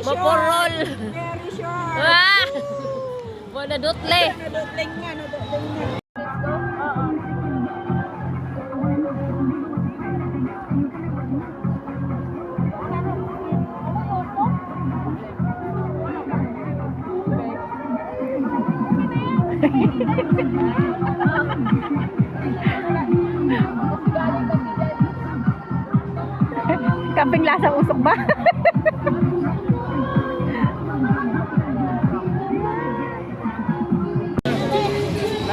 Maporol. Very sure. Ah! Wala dutle. Nadotling nga, nadotling nga. Kamping lasang usok ba?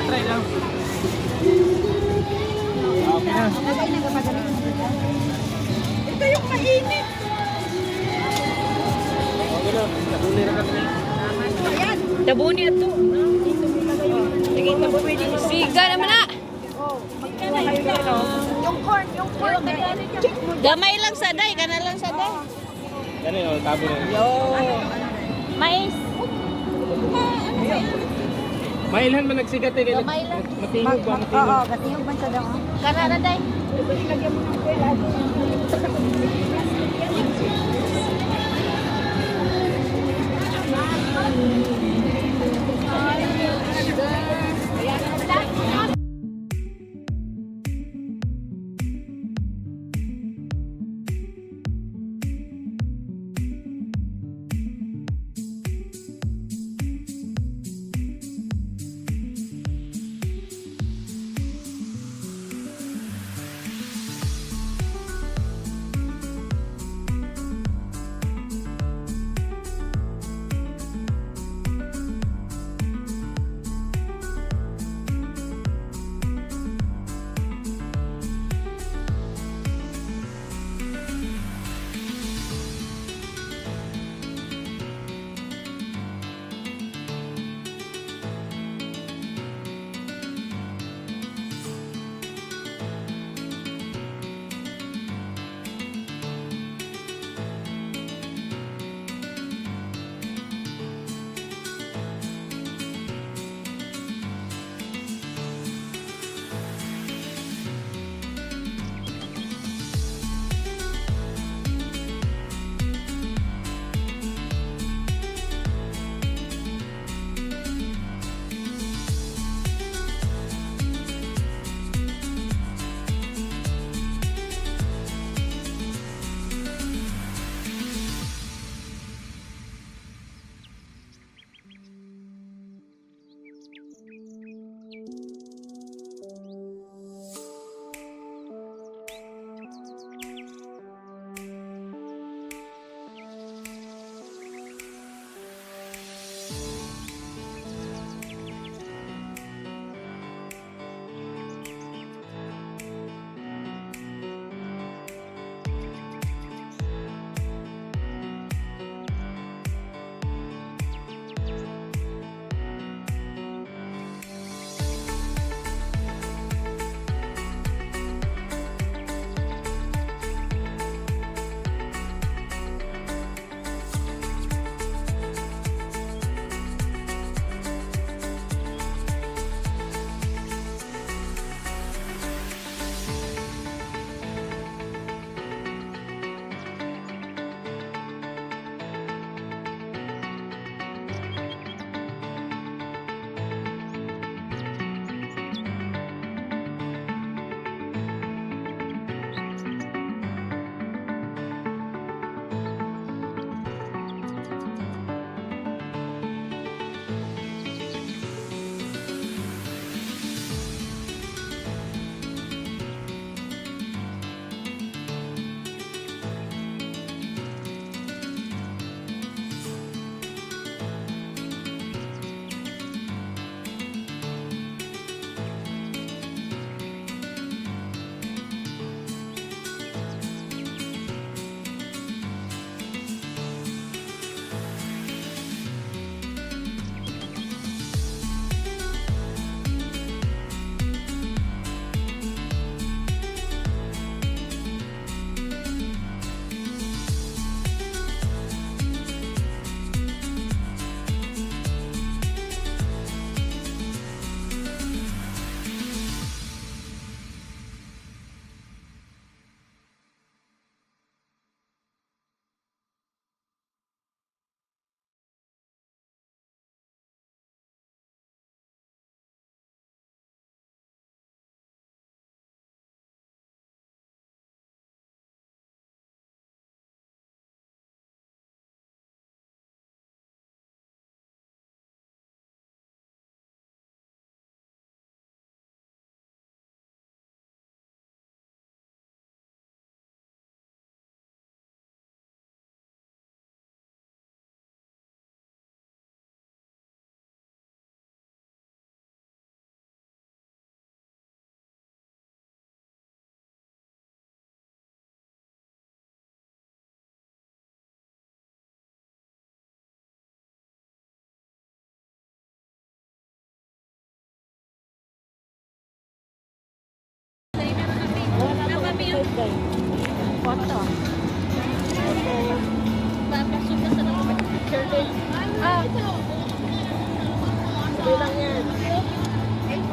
Try lang. Ito yung mainit. Okay na. Nakuli na kami. Ayan. Tabuni na to. Sige, tabo pwede mo. Siga naman na. Yung corn. Check mo. Gamay lang sa day. Kana lang sa day. Yan yun, tabo na. Mais. Mailhan man nagsigat eh. Gamay lang. Matingog ba? Oo, Matingog. gatiyog ba sa daw? Kana na day. Lagyan mo ng oil.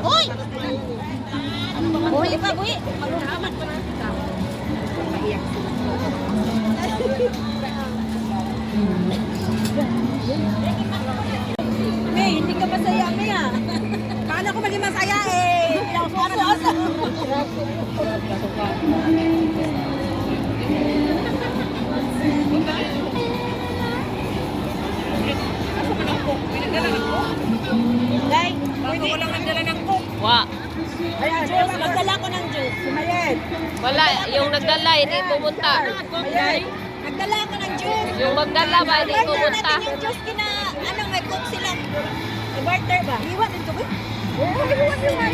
Uy! Buhi pa, buhi. May, hindi ka masaya, May ah. Paano ko maging masaya eh? Aso-aso. Day, Pwede. Ako lang nagdala ng cook. wa. Ayan, juice. Nagdala ko ng juice. Sumayed. Wala, yung nagdala, hindi pumunta. Sumayed. Nagdala ko ng juice. Yung magdala ba, hindi Barter pumunta. natin yung juice kina, ano, may cook sila. I-barter ba? Iwan din ko ba? Oo, iwan.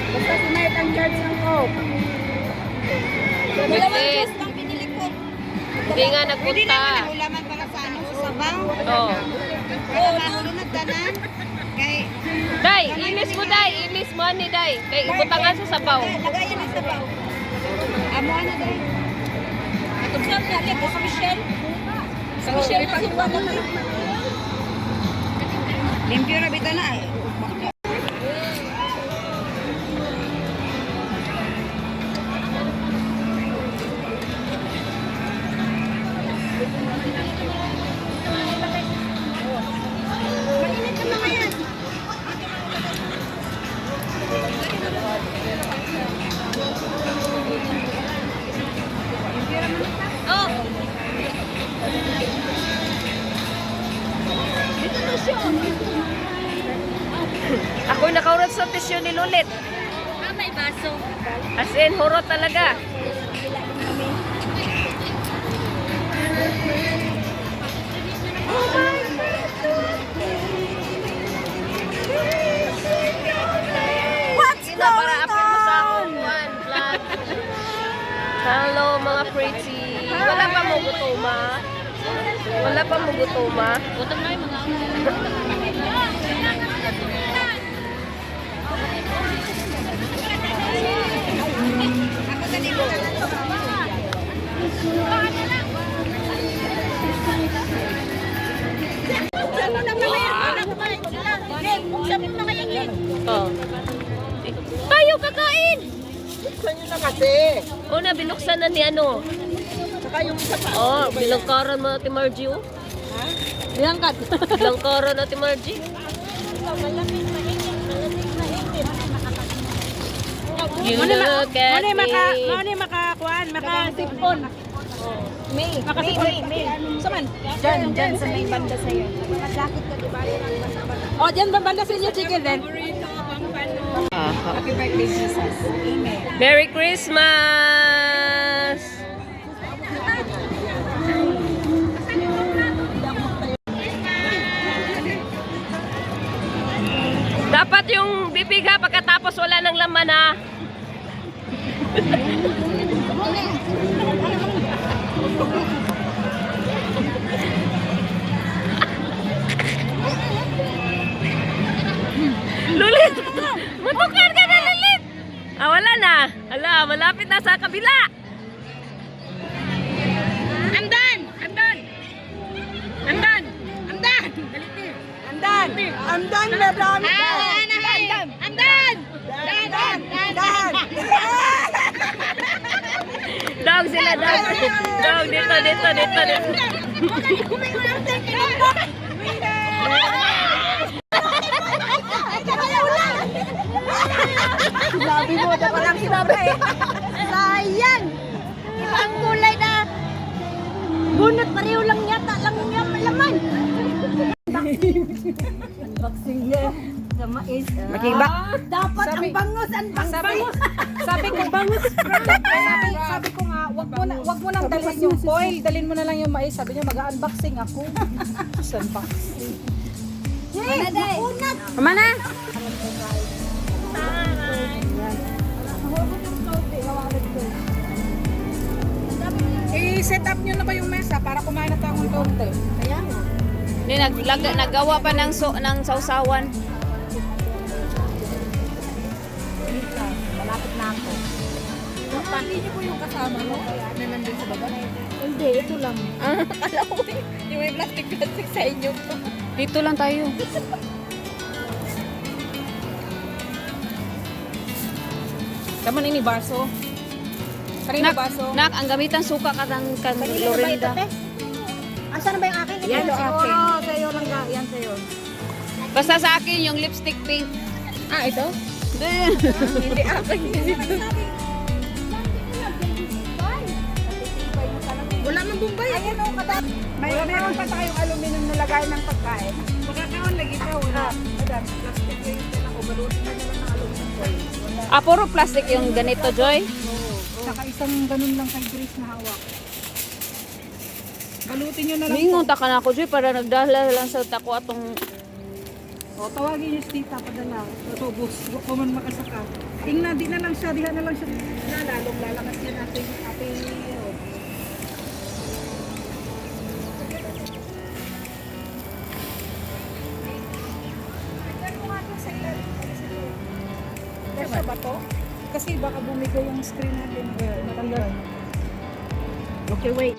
Basta sumayed ang charge ng coke. Dalawang Pwede. juice lang pinili ko. Hindi nga nagpunta. Ulaman para sa ano, sa sabaw. Oh. Oo, nahulunod tanan. Kay, Day, ilis mo, Day. Ilis mo ni Day. Kay ibutangan sa sabaw. lagayan ng sabaw. Amo ano dahil? Atong saan niya, lihat sa Michelle. Sa Michelle na sinuwa mo tayo. Limpyo na bita na. Mainit na mga yan. Oh. Ako nakaurat sa tisyo ni Lulit. May baso. As in, hurot talaga. What's Ina, para upload mo sa akong one vlog. Hello mga pretty. Wala pa mo gutuma. Wala pa mo gutuma. Gutom na yung mga Ako sa nilo na lang to. Oh. Tayo kakain! Buksan nyo na kasi. Una, binuksan na ni ano. Saka yung isa pa. Oh, bilangkaran mo natin Margie. Oh. Bilangkat. Bilangkaran natin Margie. You look at me. makakuan, makasipon. May. Saman? Diyan sa may banda sa'yo. Nagkasakit ka, di ba? Oh, diyan ba banda sa inyo, chicken din? Happy birthday, Jesus. Amen. Merry Christmas! Dapat yung bibig ha, pagkatapos wala ng laman ha. Lulit! Matukar ka na, Lulit! Ah, wala na. Ala, malapit na sa kabila. I'm done! I'm done! I'm done! I'm done! I'm done! I'm done, madam! I'm done! I'm done! Done! Done! Dog sila, dog. Dog, dito, dito, dito, dito. Sinabi mo, dapat lang sinabi. Sayang! Ibang kulay na. Bunot, pareho lang yata lang yung laman. Unboxing niya. Sa mais. Makiba. Dapat ang bangus, unboxing. Sabi ko, bangus. sabi ko nga, wag mo nang dalhin yung foil. Dalhin mo na lang yung mais. Sabi niya, mag-unboxing ako. Unboxing. Yay! Makunat! Mana? I-set up nyo na ba yung mesa para kumain na tayo ng kaunti? Kaya nga. Hindi, nagawa pa ng sausawan. Malapit na ako. Hindi niyo po yung kasama mo na nandun sa baba? Hindi, ito lang. Alam ko yung may plastic sa inyo. Dito lang tayo. Kaman ini baso. Kanino baso? Nak, ang gamitan suka ka ng Lorinda. Asan ba yung akin? Yan siguro, sa'yo lang ka. Yan sa'yo. Basta sa akin yung lipstick pink. Ah, ito? Hindi akin. Wala man Bombay. Ayan o, meron pa tayong aluminum na lagay ng pagkain. Magkakaon lagi ka, wala. Madam, plastic yung ako. Balutin na naman ng aluminum foil. Wala. Puro plastic yung ganito, Joy. Saka isang ganun lang kay Grace na hawak. Balutin nyo na lang. Mingon ta ka na ako, Joy, para nagdala lang sa tako atong... O, tawagin nyo si tita padala. Ito, bus. Huwag ko man makasaka. Tingnan, di na lang siya. Diha na lang siya. Lalong lalakas yan ating Kasi ba to? Kasi baka bumigay yung screen natin. Matanggal. Okay, wait.